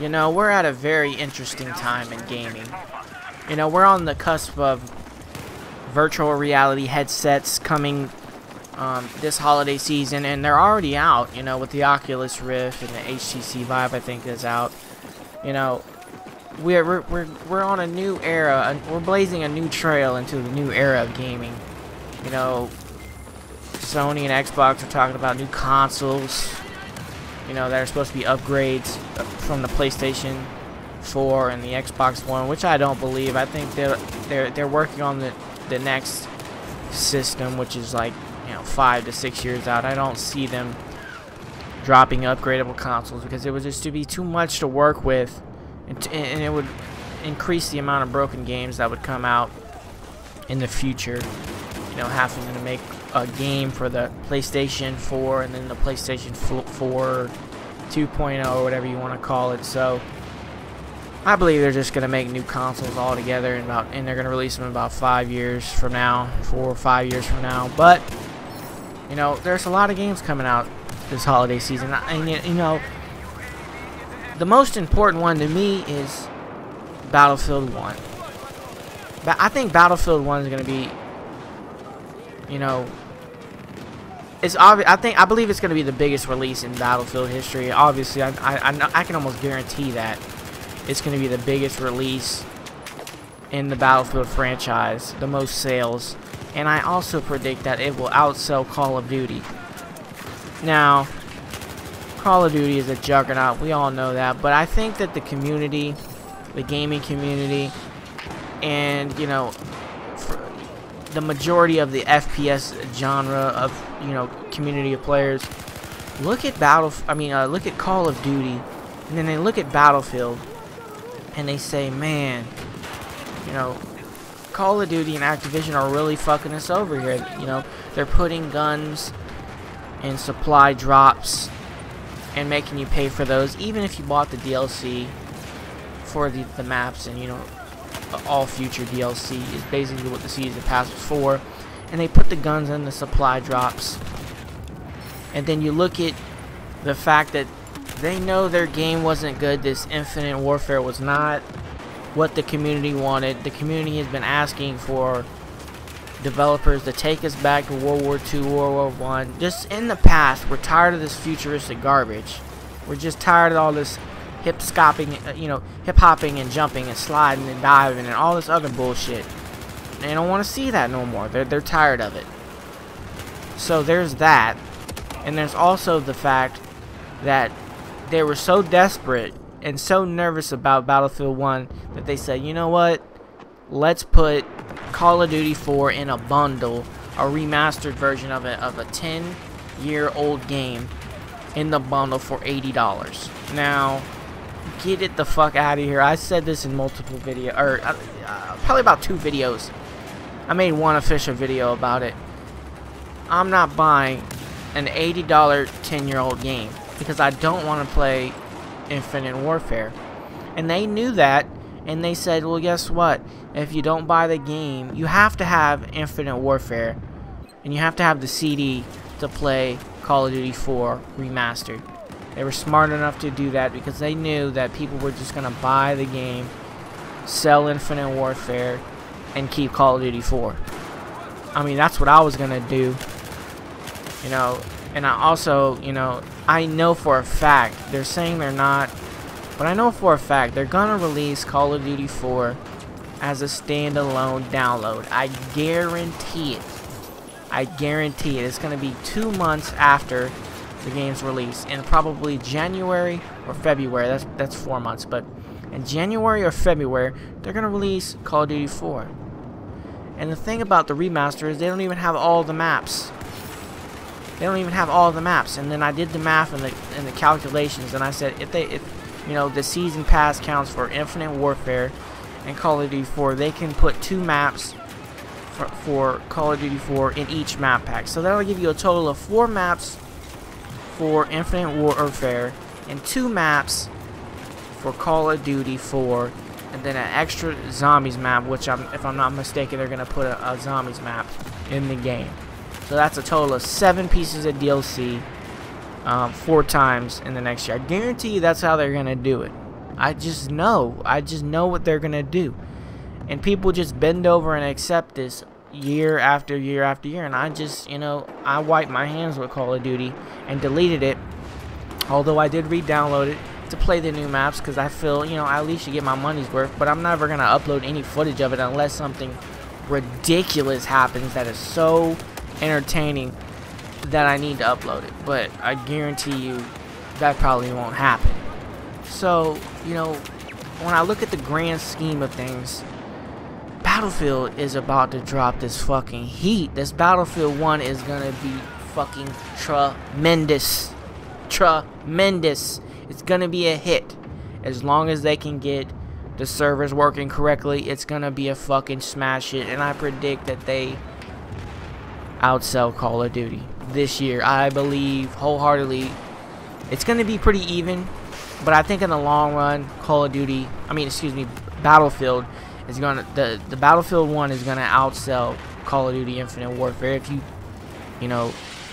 You know, we're at a very interesting time in gaming. You know, we're on the cusp of virtual reality headsets coming this holiday season, and they're already out, you know, with the Oculus Rift and the HTC Vive, I think, is out. You know, we're on a new era, and we're blazing a new trail into the new era of gaming. You know, Sony and Xbox are talking about new consoles, you know, that are supposed to be upgrades from the PlayStation 4 and the Xbox One, which I don't believe. I think they're working on the next system, which is like, you know, 5 to 6 years out. I don't see them dropping upgradable consoles because it would just be too much to work with, and it would increase the amount of broken games that would come out in the future. You know, having to make a game for the PlayStation 4 and then the PlayStation 4 2.0 or whatever you want to call it. So I believe they're just going to make new consoles all together, and they're going to release them in about 5 years from now, 4 or 5 years from now. But you know, there's a lot of games coming out this holiday season, and you know, the most important one to me is Battlefield 1. But I think Battlefield 1 is going to be, you know, it's obvious. I believe it's going to be the biggest release in Battlefield history. Obviously, I can almost guarantee that it's going to be the biggest release in the Battlefield franchise, the most sales, and I also predict that it will outsell Call of Duty. Now, Call of Duty is a juggernaut, we all know that, but I think that the community, the gaming community, and, you know, the majority of the FPS genre of, you know, community of players look at look at Call of Duty, and then they look at Battlefield, and they say, man, you know, Call of Duty and Activision are really fucking us over here. You know, they're putting guns and supply drops and making you pay for those, even if you bought the DLC for the maps, and, you know, all future DLC is basically what the Season Pass was for. And they put the guns in the supply drops, and then you look at the fact that they know their game wasn't good. This Infinite Warfare was not what the community wanted. The community has been asking for developers to take us back to World War II, World War I. Just in the past, we're tired of this futuristic garbage. We're just tired of all this hip-hopping and jumping and sliding and diving and all this other bullshit. They don't want to see that no more. They're tired of it. So there's that. And there's also the fact that they were so desperate and so nervous about Battlefield 1 that they said, you know what, let's put Call of Duty 4 in a bundle, a remastered version of a 10-year-old game in the bundle for $80. Now, get it the fuck out of here. I said this in multiple videos, or probably about 2 videos. I made one official video about it. I'm not buying an $80 10-year-old game because I don't want to play Infinite Warfare. And they knew that, and they said, well, guess what, if you don't buy the game, you have to have Infinite Warfare, and you have to have the CD to play Call of Duty 4 Remastered. They were smart enough to do that because they knew that people were just going to buy the game, sell Infinite Warfare, and keep Call of Duty 4. I mean, that's what I was going to do, you know. And I also, you know, I know for a fact, they're saying they're not, but I know for a fact they're gonna release Call of Duty 4 as a standalone download. I guarantee it. I guarantee it. It's gonna be 2 months after the game's release, in probably January or February. That's 4 months, but in January or February, they're gonna release Call of Duty 4. And the thing about the remaster is they don't even have all the maps. They don't even have all the maps. And then I did the math and the calculations, and I said, if you know, the season pass counts for Infinite Warfare and Call of Duty 4, they can put 2 maps for Call of Duty 4 in each map pack. So that'll give you a total of 4 maps for Infinite Warfare and 2 maps for Call of Duty 4, and then an extra zombies map, which if I'm not mistaken, they're gonna put a zombies map in the game. So that's a total of 7 pieces of DLC, 4 times in the next year. I guarantee you that's how they're gonna do it. I just know what they're gonna do, and people just bend over and accept this year after year after year. And I just, I wiped my hands with Call of Duty and deleted it, although I did re-download it to play the new maps, because I feel, I at least should get my money's worth. But I'm never gonna upload any footage of it unless something ridiculous happens that is so entertaining that I need to upload it. But I guarantee you that probably won't happen. So, when I look at the grand scheme of things, Battlefield is about to drop this fucking heat. This Battlefield 1 is gonna be fucking tremendous. Tremendous. It's gonna be a hit. As long as they can get the servers working correctly, it's gonna be a fucking smash hit. And I predict that they outsell Call of Duty this year. I believe wholeheartedly it's gonna be pretty even, but I think in the long run, Battlefield is gonna the Battlefield 1 is gonna outsell Call of Duty Infinite Warfare. If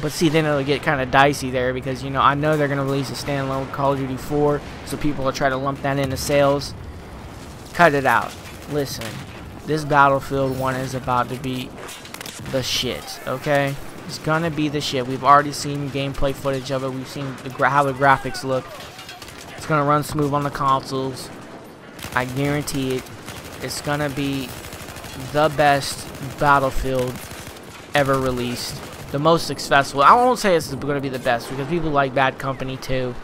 but see, then it'll get kind of dicey there, because I know they're gonna release a standalone Call of Duty 4, so people will try to lump that into sales. Cut it out. Listen, this Battlefield 1 is about to be the shit, okay? It's gonna be the shit. We've already seen gameplay footage of it. We've seen how the graphics look. It's gonna run smooth on the consoles. I guarantee it. It's gonna be the best Battlefield ever released. The most successful. I won't say it's gonna be the best, because people like Bad Company too.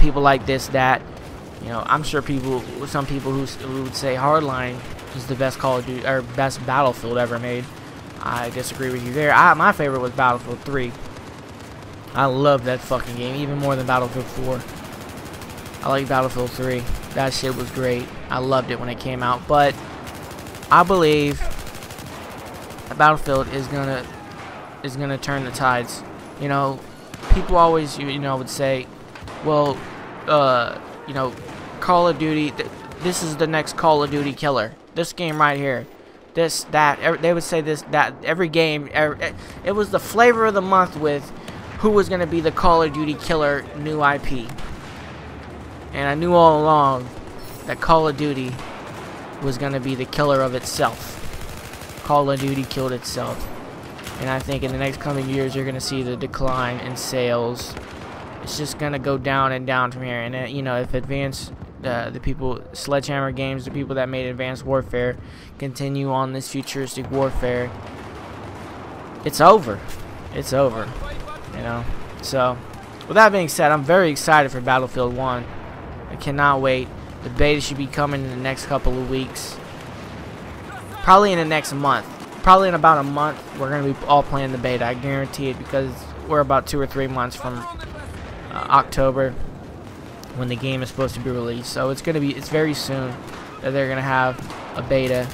People like this, that. I'm sure some people who would say Hardline is the best Call of Duty or best Battlefield ever made. I disagree with you there. My favorite was Battlefield 3. I love that fucking game even more than Battlefield 4. I like Battlefield 3. That shit was great. I loved it when it came out. But I believe Battlefield is gonna turn the tides. People always would say, well, Call of Duty, this is the next Call of Duty killer. This game right here. This, that, they would say this, that, every game, it was the flavor of the month with who was going to be the Call of Duty killer new IP. And I knew all along that Call of Duty was going to be the killer of itself. Call of Duty killed itself. And I think in the next coming years, you're going to see the decline in sales. It's just going to go down and down from here. And, if the people, Sledgehammer Games, the people that made Advanced Warfare, continue on this futuristic warfare, it's over. It's over. So, with that being said, I'm very excited for Battlefield 1. I cannot wait. The beta should be coming in the next couple of weeks. Probably in the next month. Probably in about a month, we're going to be all playing the beta. I guarantee it, because we're about 2 or 3 months from October, when the game is supposed to be released. So it's very soon that they're gonna have a beta,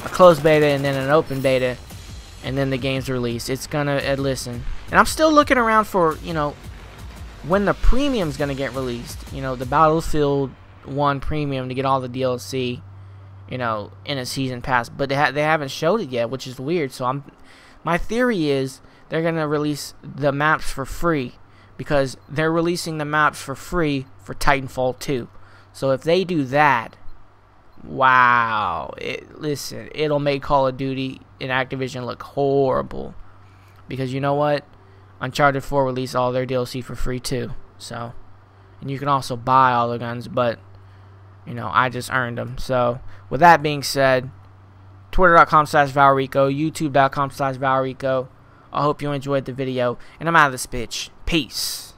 a closed beta, and then an open beta, and then the game's released. It's gonna listen. And I'm still looking around for when the premium's gonna get released. The Battlefield 1 premium to get all the DLC, in a season pass. But they haven't showed it yet, which is weird. So my theory is they're gonna release the maps for free, because they're releasing the maps for free for Titanfall 2. So if they do that, wow, listen, it'll make Call of Duty and Activision look horrible. Because you know what? Uncharted 4 released all their DLC for free too. So, and you can also buy all the guns, but I just earned them. So with that being said, twitter.com/ValREcO, youtube.com/ValREcO. I hope you enjoyed the video, and I'm out of this bitch. Peace.